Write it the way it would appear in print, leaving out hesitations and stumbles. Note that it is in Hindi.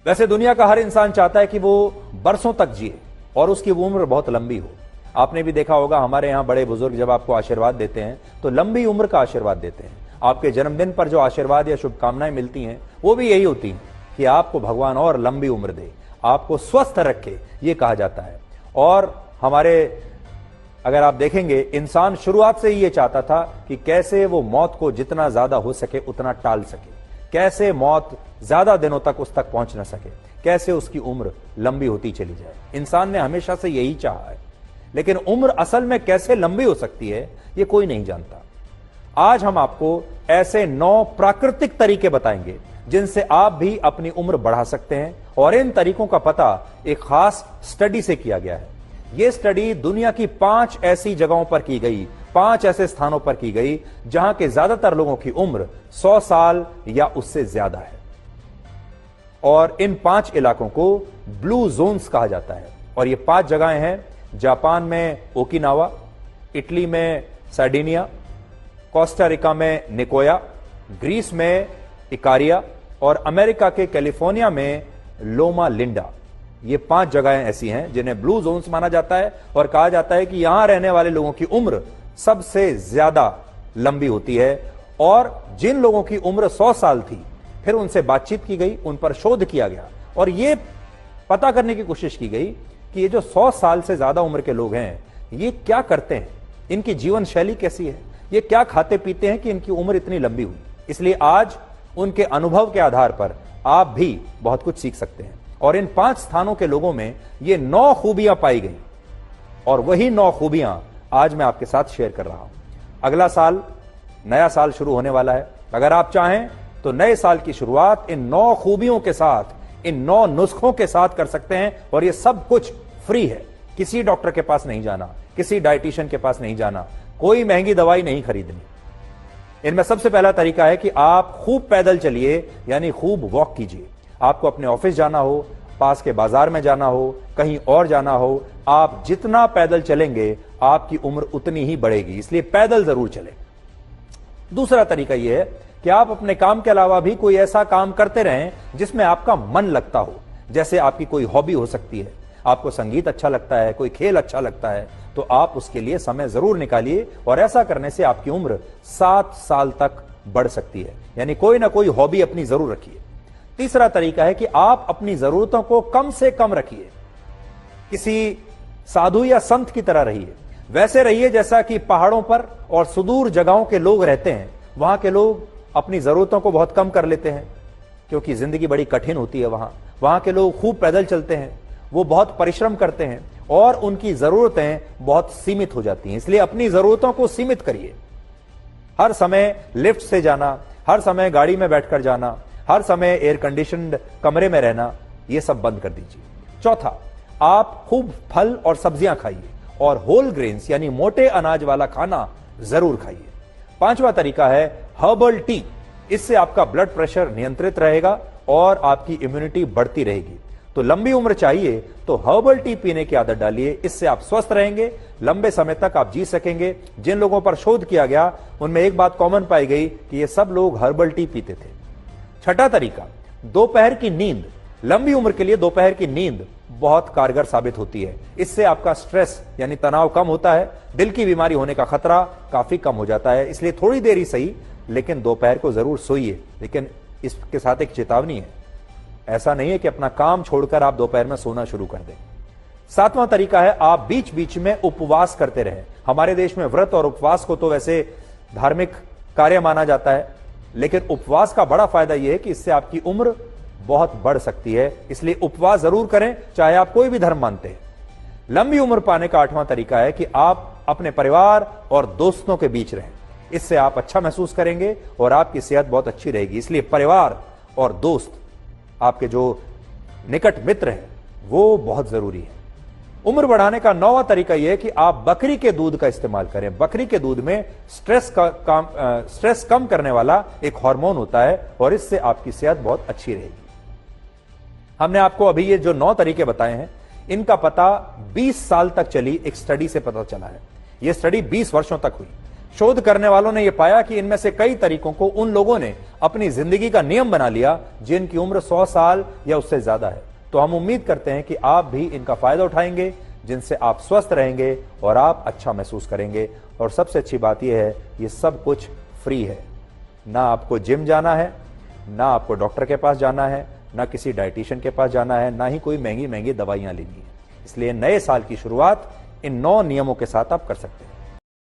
वैसे दुनिया का हर इंसान चाहता है कि वो बरसों तक जिए और उसकी उम्र बहुत लंबी हो। आपने भी देखा होगा, हमारे यहां बड़े बुजुर्ग जब आपको आशीर्वाद देते हैं तो लंबी उम्र का आशीर्वाद देते हैं। आपके जन्मदिन पर जो आशीर्वाद या शुभकामनाएं मिलती हैं वो भी यही होती हैं कि आपको भगवान और लंबी उम्र दे, आपको स्वस्थ रखे, ये कहा जाता है। और हमारे अगर आप देखेंगे, इंसान शुरुआत से ही ये चाहता था कि कैसे वो मौत को जितना ज्यादा हो सके उतना टाल सके, कैसे मौत ज्यादा दिनों तक उस तक पहुंच ना सके, कैसे उसकी उम्र लंबी होती चली जाए। इंसान ने हमेशा से यही चाहा है, लेकिन उम्र असल में कैसे लंबी हो सकती है ये कोई नहीं जानता। आज हम आपको ऐसे 9 प्राकृतिक तरीके बताएंगे जिनसे आप भी अपनी उम्र बढ़ा सकते हैं, और इन तरीकों का पता एक खास स्टडी से किया गया है। यह स्टडी दुनिया की 5 ऐसी जगहों पर की गई, 5 ऐसे स्थानों पर की गई जहां के ज्यादातर लोगों की उम्र 100 साल या उससे ज्यादा है। और इन 5 इलाकों को ब्लू जोन्स कहा जाता है। और ये 5 जगहें हैं जापान में ओकिनावा, इटली में सार्डिनिया, कोस्टा रिका में निकोया, ग्रीस में इकारिया और अमेरिका के कैलिफोर्निया में लोमा लिंडा। ये 5 जगहें ऐसी हैं जिन्हें ब्लू जोन्स माना जाता है और कहा जाता है कि यहां रहने वाले लोगों की उम्र सबसे ज्यादा लंबी होती है। और जिन लोगों की उम्र 100 साल थी, फिर उनसे बातचीत की गई, उन पर शोध किया गया और यह पता करने की कोशिश की गई कि ये जो 100 साल से ज्यादा उम्र के लोग हैं ये क्या करते हैं, इनकी जीवन शैली कैसी है, ये क्या खाते पीते हैं कि इनकी उम्र इतनी लंबी हुई। इसलिए आज उनके अनुभव के आधार पर आप भी बहुत कुछ सीख सकते हैं। और इन 5 स्थानों के लोगों में ये 9 खूबियां पाई गई और वही 9 खूबियां आज मैं आपके साथ शेयर कर रहा हूं। अगला साल, नया साल शुरू होने वाला है। अगर आप चाहें तो नए साल की शुरुआत इन 9 खूबियों के साथ, इन 9 नुस्खों के साथ कर सकते हैं। और ये सब कुछ फ्री है, किसी डॉक्टर के पास नहीं जाना, किसी डाइटिशियन के पास नहीं जाना, कोई महंगी दवाई नहीं खरीदनी। इनमें सबसे पहला तरीका है कि आप खूब पैदल चलिए, यानी खूब वॉक कीजिए। आपको अपने ऑफिस जाना हो, पास के बाजार में जाना हो, कहीं और जाना हो, आप जितना पैदल चलेंगे आपकी उम्र उतनी ही बढ़ेगी, इसलिए पैदल जरूर चलें। दूसरा तरीका यह है कि आप अपने काम के अलावा भी कोई ऐसा काम करते रहें जिसमें आपका मन लगता हो। जैसे आपकी कोई हॉबी हो सकती है, आपको संगीत अच्छा लगता है, कोई खेल अच्छा लगता है, तो आप उसके लिए समय जरूर निकालिए। और ऐसा करने से आपकी उम्र 7 साल तक बढ़ सकती है, यानी कोई ना कोई हॉबी अपनी जरूर रखिए। तीसरा तरीका है कि आप अपनी जरूरतों को कम से कम रखिए, किसी साधु या संत की तरह रहिए। वैसे रहिए जैसा कि पहाड़ों पर और सुदूर जगहों के लोग रहते हैं। वहां के लोग अपनी जरूरतों को बहुत कम कर लेते हैं क्योंकि जिंदगी बड़ी कठिन होती है। वहां के लोग खूब पैदल चलते हैं, वो बहुत परिश्रम करते हैं और उनकी जरूरतें बहुत सीमित हो जाती हैं। इसलिए अपनी जरूरतों को सीमित करिए। हर समय लिफ्ट से जाना, हर समय गाड़ी में बैठकर जाना, हर समय एयर कंडीशनड कमरे में रहना, यह सब बंद कर दीजिए। चौथा, आप खूब फल और सब्जियां खाइए और होल ग्रेन्स यानी मोटे अनाज वाला खाना जरूर खाइए। 5वां तरीका है हर्बल टी। इससे आपका ब्लड प्रेशर नियंत्रित रहेगा और आपकी इम्यूनिटी बढ़ती रहेगी। तो लंबी उम्र चाहिए तो हर्बल टी पीने की आदत डालिए, इससे आप स्वस्थ रहेंगे, लंबे समय तक आप जी सकेंगे। जिन लोगों पर शोध किया गया उनमें एक बात कॉमन पाई गई कि ये सब लोग हर्बल टी पीते थे। छठा तरीका, दोपहर की नींद। लंबी उम्र के लिए दोपहर की नींद बहुत कारगर साबित होती है। इससे आपका स्ट्रेस यानी तनाव कम होता है, दिल की बीमारी होने का खतरा काफी कम हो जाता है। इसलिए थोड़ी देर ही सही, लेकिन दोपहर को जरूर सोइए। लेकिन इसके साथ एक चेतावनी है, ऐसा नहीं है कि अपना काम छोड़कर आप दोपहर में सोना शुरू कर दें। 7वां तरीका है आप बीच बीच में उपवास करते रहें। हमारे देश में व्रत और उपवास को तो वैसे धार्मिक कार्य माना जाता है, लेकिन उपवास का बड़ा फायदा यह है कि इससे आपकी उम्र बहुत बढ़ सकती है। इसलिए उपवास जरूर करें, चाहे आप कोई भी धर्म मानते हैं। लंबी उम्र पाने का 8वां तरीका है कि आप अपने परिवार और दोस्तों के बीच रहें। इससे आप अच्छा महसूस करेंगे और आपकी सेहत बहुत अच्छी रहेगी। इसलिए परिवार और दोस्त, आपके जो निकट मित्र हैं, वो बहुत जरूरी है। उम्र बढ़ाने का 9वां तरीका यह है कि आप बकरी के दूध का इस्तेमाल करें। बकरी के दूध में स्ट्रेस कम करने वाला एक हार्मोन होता है और इससे आपकी सेहत बहुत अच्छी रहेगी। हमने आपको अभी ये जो 9 तरीके बताए हैं, इनका पता 20 साल तक चली एक स्टडी से पता चला है। यह स्टडी 20 वर्षों तक हुई। शोध करने वालों ने यह पाया कि इनमें से कई तरीकों को उन लोगों ने अपनी जिंदगी का नियम बना लिया जिनकी उम्र 100 साल या उससे ज्यादा है। तो हम उम्मीद करते हैं कि आप भी इनका फायदा उठाएंगे, जिनसे आप स्वस्थ रहेंगे और आप अच्छा महसूस करेंगे। और सबसे अच्छी बात यह है, ये सब कुछ फ्री है। ना आपको जिम जाना है, ना आपको डॉक्टर के पास जाना है, ना किसी डाइटिशियन के पास जाना है, ना ही कोई महंगी महंगी दवाइयां लेनी है। इसलिए नए साल की शुरुआत इन 9 नियमों के साथ आप कर सकते हैं।